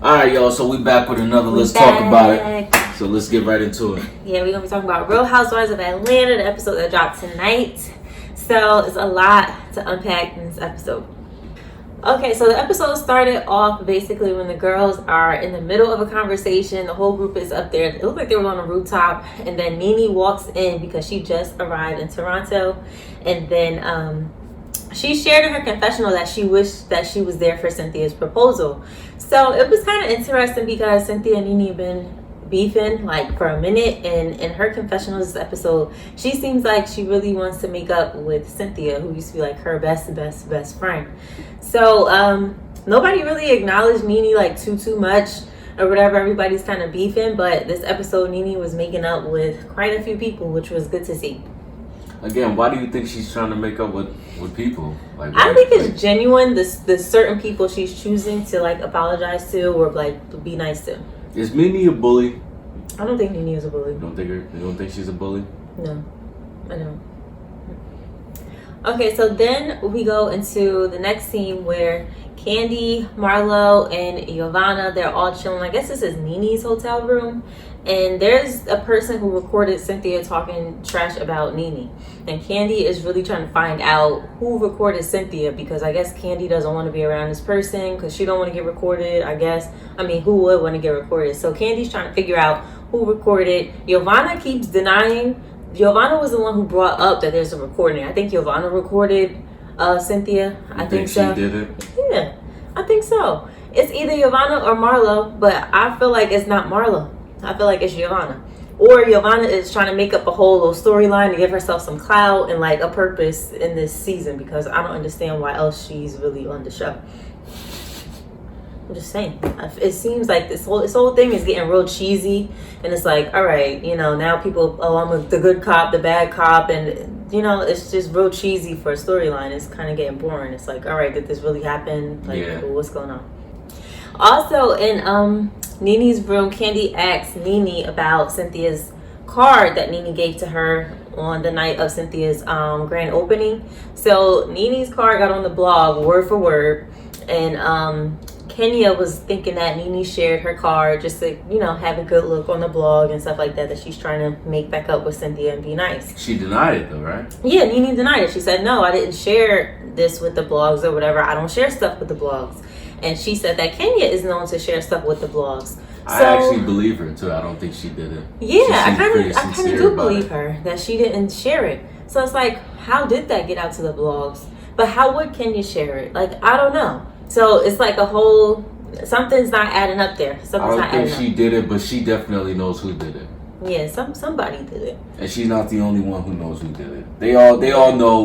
Alright, y'all, so we back with another Let's Talk About It. So let's get right into it. Yeah, we're going to be talking about Real Housewives of Atlanta, the episode that dropped tonight. So it's a lot to unpack in this episode. Okay, so the episode started off basically when the girls are in the middle of a conversation. The whole group is up there. It looked like they were on a rooftop. And then Nene walks in because she just arrived in Toronto. And then she shared in her confessional that she wished that she was there for Cynthia's proposal. So it was kind of interesting because Cynthia and Nene have been beefing like for a minute, and in her confessional this episode, she seems like she really wants to make up with Cynthia, who used to be like her best friend. So nobody really acknowledged Nene like too much or whatever. Everybody's kind of beefing, but this episode Nene was making up with quite a few people, which was good to see. Again, why do you think she's trying to make up with people? Like, I think it's genuine. The certain people she's choosing to like apologize to or like be nice to. Is Nene a bully? I don't think Nene is a bully. You don't think she's a bully? No, I don't. Okay, so then we go into the next scene where Candy, Marlo, and Giovanna, they're all chilling. I guess this is Nene's hotel room. And there's a person who recorded Cynthia talking trash about Nene. And Candy is really trying to find out who recorded Cynthia, because I guess Candy doesn't want to be around this person because she don't want to get recorded, I guess. I mean, who would want to get recorded? So Candy's trying to figure out who recorded. Giovanna keeps denying. Giovanna was the one who brought up that there's a recording. I think Giovanna recorded Cynthia. I think so. She did it? Yeah, I think so. It's either Giovanna or Marlo, but I feel like it's not Marlo. I feel like it's Giovanna. Or Giovanna is trying to make up a whole little storyline to give herself some clout and like a purpose in this season, because I don't understand why else she's really on the show. I'm just saying. It seems like this whole thing is getting real cheesy, and it's like, all right, now people, I'm the good cop, the bad cop, and it's just real cheesy for a storyline. It's kind of getting boring. It's like, all right, did this really happen? Like, yeah. What's going on? Also, in Nene's room, Candy asked Nene about Cynthia's card that Nene gave to her on the night of Cynthia's grand opening. So Nene's card got on the blog word for word, and Kenya was thinking that Nene shared her card just to, have a good look on the blog and stuff like that, that she's trying to make back up with Cynthia and be nice. She denied it though, right? Yeah, Nene denied it. She said, no, I didn't share this with the blogs or whatever. I don't share stuff with the blogs. And she said that Kenya is known to share stuff with the blogs. I actually believe her too. I don't think she did it. Yeah, I kind of do believe her that she didn't share it. So it's like, how did that get out to the blogs? But how would Kenya share it? Like, I don't know. So it's like a whole, something's not adding up there. I don't think she did it, but she definitely knows who did it. Yeah, somebody did it. And she's not the only one who knows who did it. They all know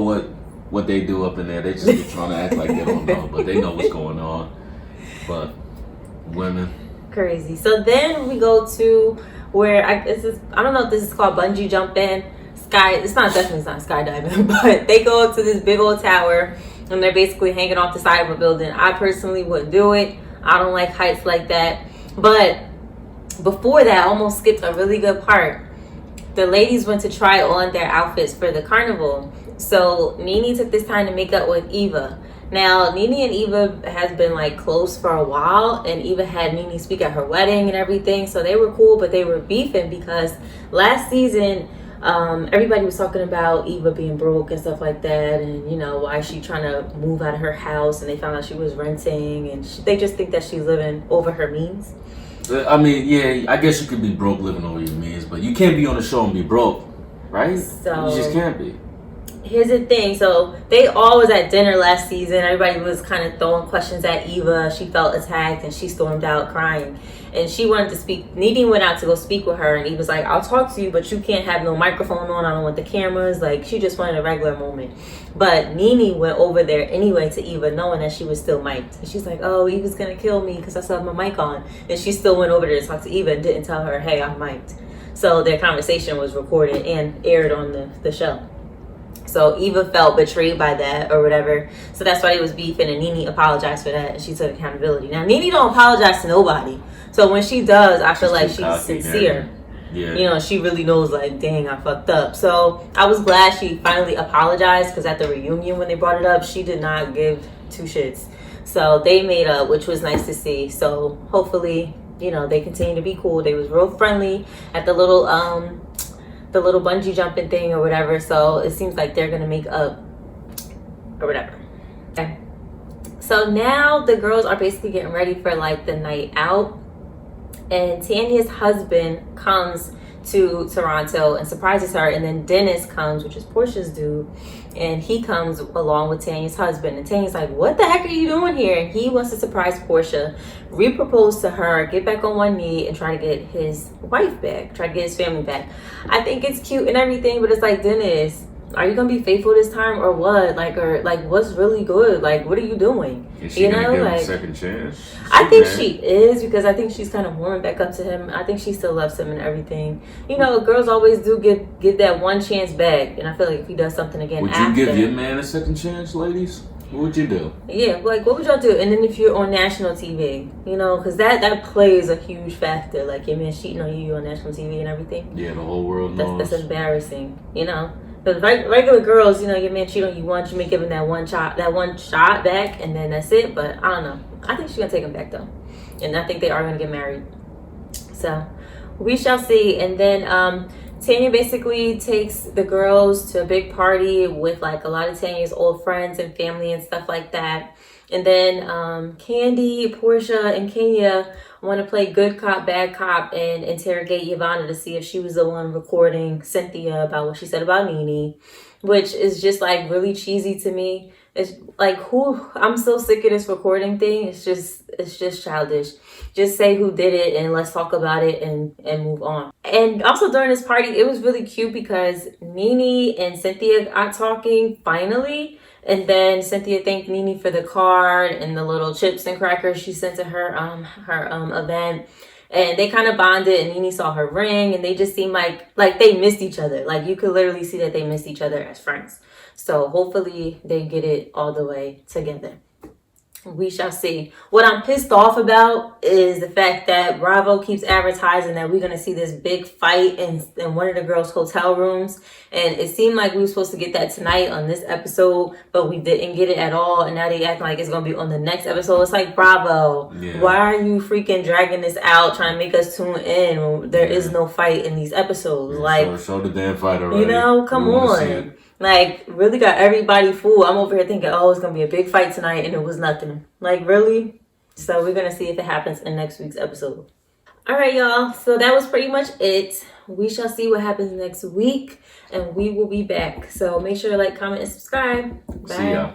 what they do up in there. They just be trying to act like they don't know, but they know what's going on. But women. Crazy. So then we go to where I don't know if this is called bungee jumping. It's not skydiving, but they go up to this big old tower and they're basically hanging off the side of a building. I personally wouldn't do it. I don't like heights like that. But before that, I almost skipped a really good part. The ladies went to try on their outfits for the carnival. So Nene took this time to make up with Eva. Now, Nene and Eva has been like close for a while, and Eva had Nene speak at her wedding and everything. So they were cool, but they were beefing because last season, everybody was talking about Eva being broke and stuff like that, and why she trying to move out of her house, and they found out she was renting, and they just think that she's living over her means. I mean, yeah, I guess you could be broke living over your means, but you can't be on the show and be broke, right? So you just can't be. Here's the thing. So they all was at dinner last season. Everybody was kind of throwing questions at Eva. She felt attacked and she stormed out crying. And she wanted to speak. Nene went out to go speak with her, and Eva's like, I'll talk to you, but you can't have no microphone on. I don't want the cameras. Like, she just wanted a regular moment. But Nene went over there anyway to Eva, knowing that she was still mic'd. And she's like, oh, Eva's going to kill me because I still have my mic on. And she still went over there to talk to Eva and didn't tell her, hey, I'm mic'd. So their conversation was recorded and aired on the show. So Eva felt betrayed by that or whatever. So that's why they was beefing, and Nene apologized for that, and she took accountability. Now, Nene don't apologize to nobody. So when she does, I feel like she's sincere. Yeah. She really knows, like, dang, I fucked up. So I was glad she finally apologized, because at the reunion when they brought it up, she did not give two shits. So they made up, which was nice to see. So hopefully, you know, they continue to be cool. They was real friendly at the little bungee jumping thing or whatever. So it seems like they're gonna make up or whatever. Okay. So now the girls are basically getting ready for like the night out, and Tanya's husband comes to Toronto and surprises her, and then Dennis comes, which is Portia's dude, and he comes along with Tanya's husband, and Tanya's like, what the heck are you doing here? And he wants to surprise Portia, re-propose to her, get back on one knee, and try to get his wife back, try to get his family back. I think it's cute and everything, but it's like, Dennis, are you gonna be faithful this time or what? Like, or like, what's really good? Like, what are you doing? Is she gonna give him a second chance? I think she is, because I think she's kind of warming back up to him. I think she still loves him and everything. You know, girls always do get that one chance back, and I feel like if he does something again, would you give your man a second chance, ladies? What would you do? Yeah, like what would y'all do? And then if you're on national TV, you know, because that plays a huge factor. Like your man cheating on you on national TV and everything. Yeah, the whole world knows. That's embarrassing, you know. Because regular girls, you know, your man cheat on you once, you may give him that one shot back, and then that's it. But I don't know. I think she's gonna take him back though, and I think they are gonna get married. So we shall see. And then Tanya basically takes the girls to a big party with like a lot of Tanya's old friends and family and stuff like that. And then Candy, Portia, and Kenya want to play good cop, bad cop and interrogate Ivana to see if she was the one recording Cynthia about what she said about Nene, which is just like really cheesy to me. It's like, I'm so sick of this recording thing. It's just childish. Just say who did it and let's talk about it and move on. And also during this party, it was really cute because Nene and Cynthia got talking finally. And then Cynthia thanked Nene for the card and the little chips and crackers she sent to her event. And they kind of bonded, and Nene saw her ring, and they just seemed like they missed each other. Like you could literally see that they missed each other as friends. So hopefully they get it all the way together. We shall see. What I'm pissed off about is the fact that Bravo keeps advertising that we're going to see this big fight in one of the girls' hotel rooms. And it seemed like we were supposed to get that tonight on this episode, but we didn't get it at all. And now they acting like it's going to be on the next episode. It's like, Bravo, why are you freaking dragging this out, trying to make us tune in when there is no fight in these episodes? Like, show the damn fight already. You know, come on. Like, really got everybody fooled. I'm over here thinking, oh, it's going to be a big fight tonight, and it was nothing. Like, really? So we're going to see if it happens in next week's episode. All right, y'all. So that was pretty much it. We shall see what happens next week, and we will be back. So make sure to like, comment, and subscribe. Bye. See ya.